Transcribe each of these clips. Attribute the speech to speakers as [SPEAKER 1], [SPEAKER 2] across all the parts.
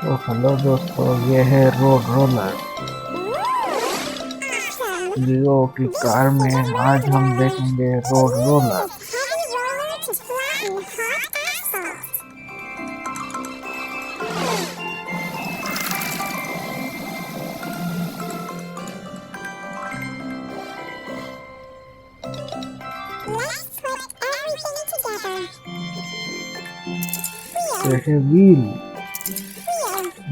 [SPEAKER 1] तो हेलो दोस्तों, ये है रोड रोलर लियो की कार में। आज हम देखेंगे रोड रोलर। ये है व्हील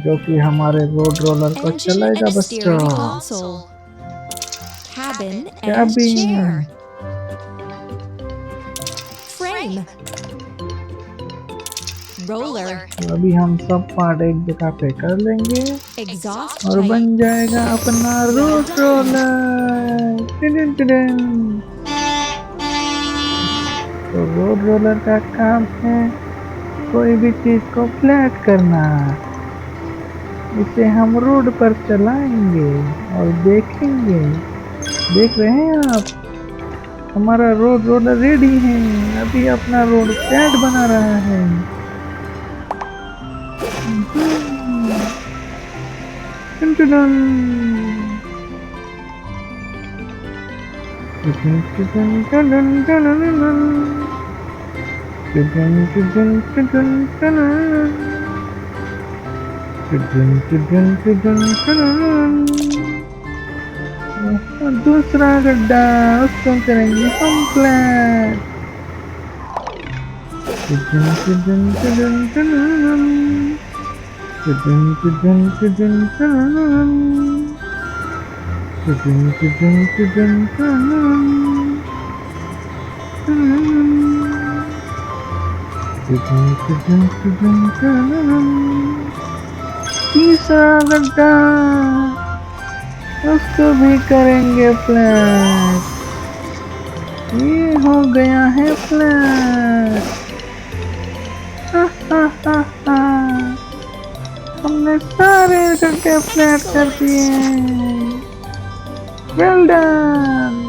[SPEAKER 1] जो कि हमारे रोड रोलर को चलाएगा बच्चों।
[SPEAKER 2] Cabin and
[SPEAKER 1] cabin
[SPEAKER 2] chair. Frame. Roller.
[SPEAKER 1] तो अभी हम सब पार्ट एक जगह पे कर लेंगे
[SPEAKER 2] Exhaust
[SPEAKER 1] और
[SPEAKER 2] pipe.
[SPEAKER 1] बन जाएगा अपना रोड रोलर। टिडिन टिडिन। तो रोड रोलर का काम है कोई भी चीज को फ्लैट करना। इसे हम रोड पर चलाएंगे और देखेंगे। देख रहे हैं आप, हमारा रोड रोलर रेडी है। अभी अपना रोड फ्लैट बना रहा है। दूसरा गड्ढा, उसको करेंगे कंप्लीट। तीसरा गड्ढा, उसको भी करेंगे फ्लैट। ये हो गया है फ्लैट। हमने सारे गड्ढे फ्लैट कर दिए। Well done.